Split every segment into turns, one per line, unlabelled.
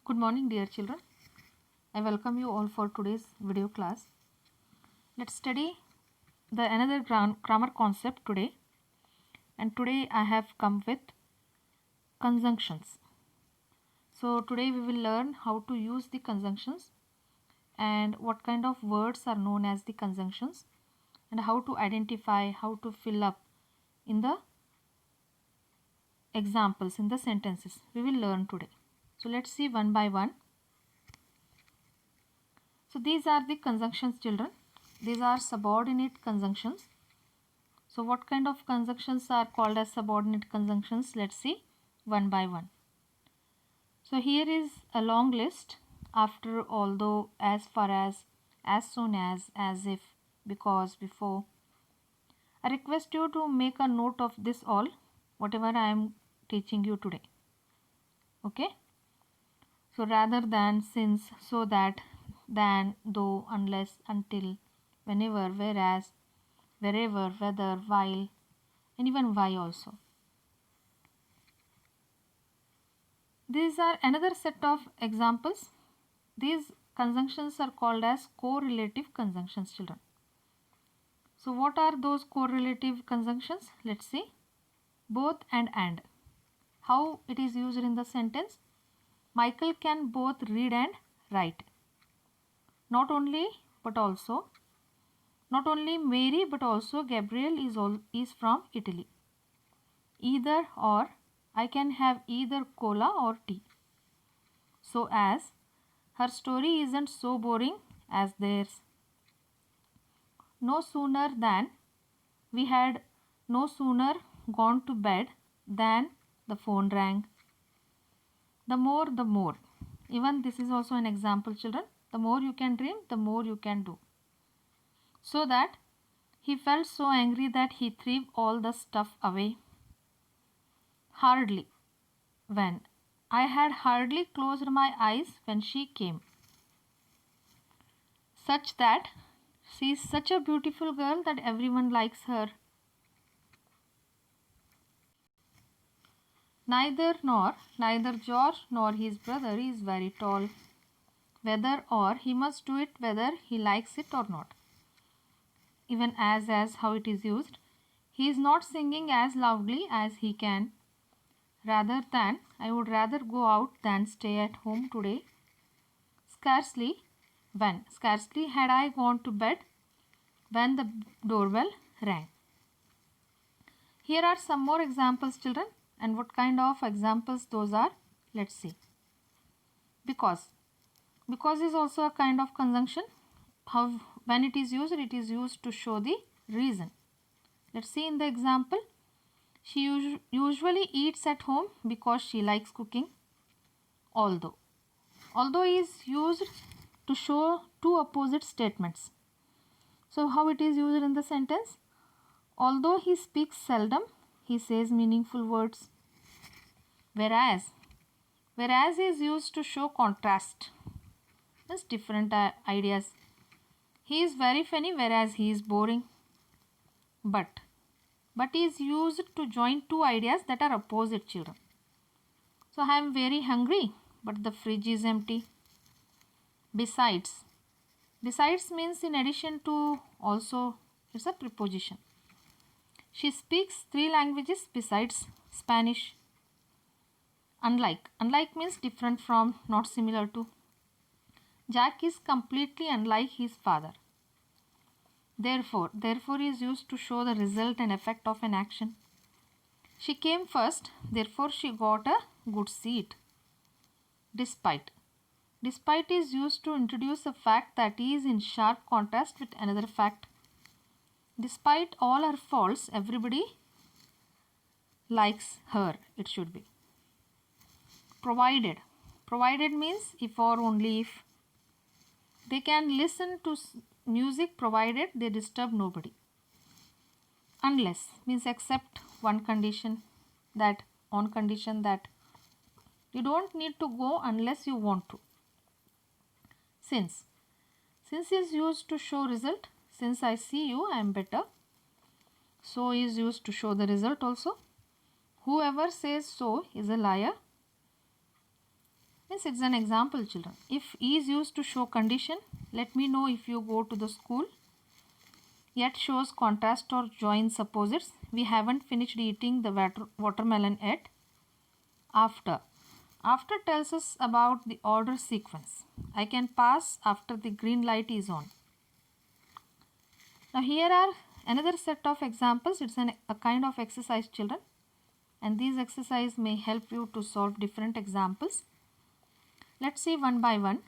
Good morning, dear children. I welcome you all for today's video class. Let's study the another grammar concept today. And today I have come with conjunctions. So today we will learn how to use the conjunctions and what kind of words are known as the conjunctions and how to identify, how to fill up in the examples, in the sentences. We will learn today. So let's see one by one. So these are the conjunctions, children. These are subordinate conjunctions. So what kind of conjunctions are called as subordinate conjunctions? Let's see one by one. So here is a long list: after, although, as far as soon as if, because, before. I request you to make a note of this all, whatever I am teaching you today. Okay? So rather than, since, so that, than, though, unless, until, whenever, whereas, wherever, whether, while, and even why also. These are another set of examples. These conjunctions are called as correlative conjunctions, children. So what are those correlative conjunctions? Let's see. Both and. How it is used in the sentence? Michael can both read and write. Not only but also. Not only Mary but also Gabriel is from Italy. Either or. I can have either cola or tea. So as. Her story isn't so boring as theirs. No sooner than. We had no sooner gone to bed than the phone rang. The more. Even this is also an example, children. The more you can dream, the more you can do. So that he felt so angry that he threw all the stuff away. Hardly. When. I had hardly closed my eyes when she came. Such that she is such a beautiful girl that everyone likes her. Neither George nor his brother is very tall. Whether or, he must do it whether he likes it or not. Even as how it is used. He is not singing as loudly as he can. Rather than, I would rather go out than stay at home today. Scarcely. When. Scarcely had I gone to bed when the doorbell rang. Here are some more examples, children. And what kind of examples those are? Let's see. Because. Because is also a kind of conjunction. How, when it is used to show the reason. Let's see in the example. She usually eats at home because she likes cooking. Although. Although is used to show two opposite statements. So how it is used in the sentence? Although he speaks seldom, he says meaningful words. Whereas is used to show contrast. That's different ideas. He is very funny, whereas he is boring. But is used to join two ideas that are opposite, children. So I am very hungry, but the fridge is empty. Besides means in addition to, also it's a preposition. She speaks 3 languages besides Spanish. Unlike means different from, not similar to. Jack is completely unlike his father. Therefore is used to show the result and effect of an action. She came first, therefore she got a good seat. Despite is used to introduce a fact that is in sharp contrast with another fact. Despite all her faults, everybody likes her, it should be. Provided means if or only if. They can listen to music provided they disturb nobody. Unless means except on condition that you don't need to go unless you want to. Since is used to show result. Since I see you, I am better. So is used to show the result also. Whoever says so is a liar. Means it's an example, children. If is used to show condition, let me know if you go to the school. Yet shows contrast or joins opposites. We haven't finished eating the watermelon yet. After. After tells us about the order sequence. I can pass after the green light is on. Now here are another set of examples. It's a kind of exercise, children. And these exercises may help you to solve different examples. Let's see one by one.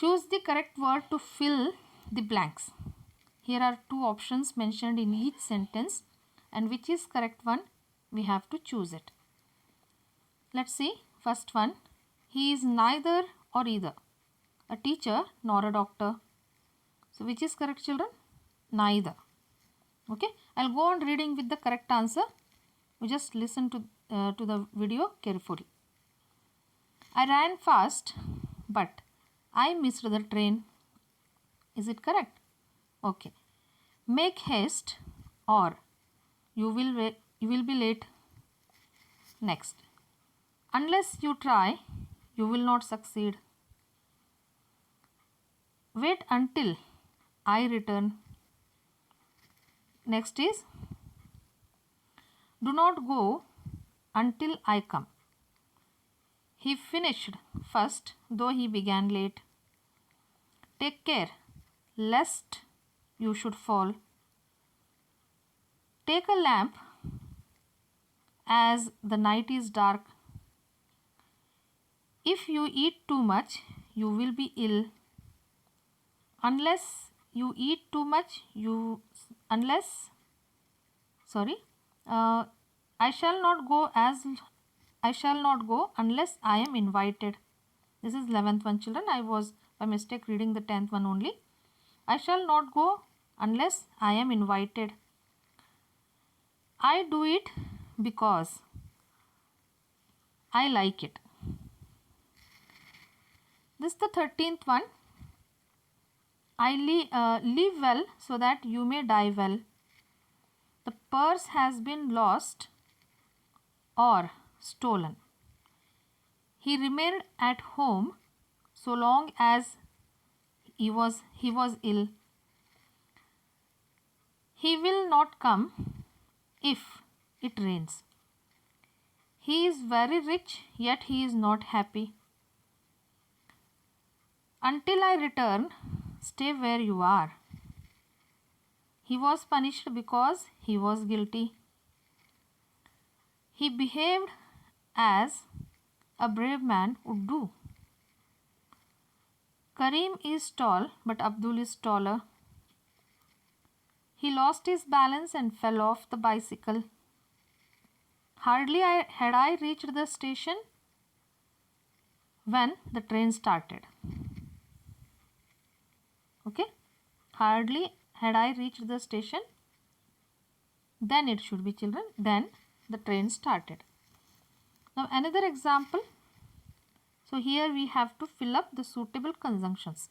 Choose the correct word to fill the blanks. Here are two options mentioned in each sentence, and which is correct one, we have to choose it. Let's see. First one. He is neither or either a teacher nor a doctor. So which is correct, children? Neither. Okay. I'll go on reading with the correct answer. You just listen to the video carefully. I ran fast, but I missed the train. Is it correct? Okay. Make haste or you will be late. Next. Unless you try, you will not succeed. Wait until I return. Next is, do not go until I come. He finished first, though he began late. Take care, lest you should fall. Take a lamp, as the night is dark. If you eat too much, you will be ill. Unless you eat too much, I shall not go unless I am invited. This is 11th one, children. I was by mistake reading the 10th one only. I shall not go unless I am invited. I do it because I like it. This is the 13th one. I live well so that you may die well. The purse has been lost or stolen. He remained at home so long as he was ill. He will not come if it rains. He is very rich, yet he is not happy. Until I return, stay where you are. He was punished because he was guilty. He behaved as a brave man would do. Karim is tall, but Abdul is taller. He lost his balance and fell off the bicycle. Hardly had I reached the station when the train started. Okay. Hardly had I reached the station, then it should be, children, then the train started. Now another example. So here we have to fill up the suitable conjunctions.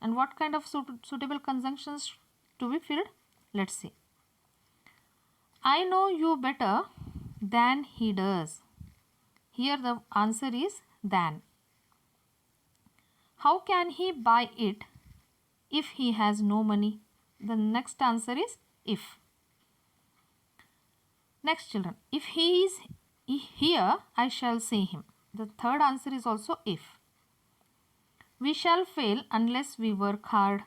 And what kind of suitable conjunctions to be filled? Let's see. I know you better than he does. Here the answer is than. How can he buy it if he has no money? The next answer is if. Next, children, if he is here, I shall see him. The third answer is also if. We shall fail unless we work hard.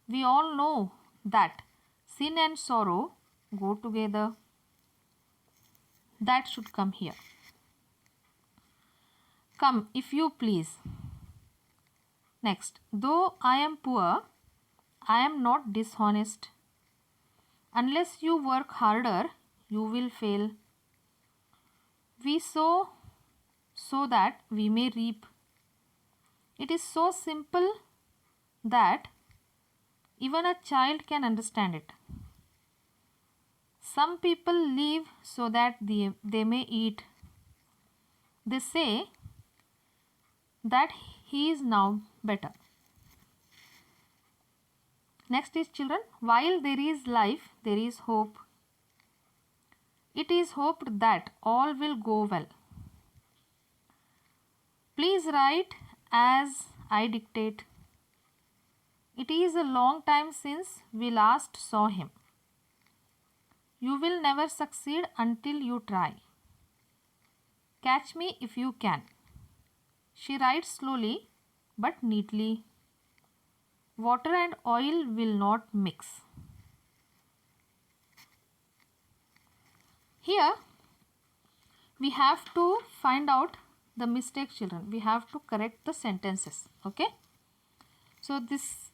We all know that sin and sorrow go together. That should come here. Come, if you please. Next, though I am poor, I am not dishonest. Unless you work harder, you will fail. We sow so that we may reap. It is so simple that even a child can understand it. Some people live so that they may eat. They say that he is now better. Next is, children, while there is life, there is hope. It is hoped that all will go well. Please write as I dictate. It is a long time since we last saw him. You will never succeed until you try. Catch me if you can. She writes slowly but neatly. Water and oil will not mix. Here we have to find out the mistake, children. We have to correct the sentences. Okay. So this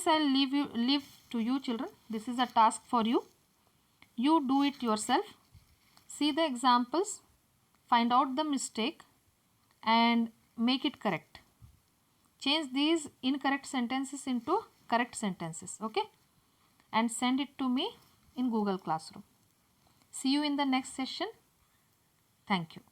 I'll leave to you, children. This is a task for you. You do it yourself. See the examples, find out the mistake and make it correct. Change these incorrect sentences into correct sentences. Okay. And send it to me in Google Classroom. See you in the next session. Thank you.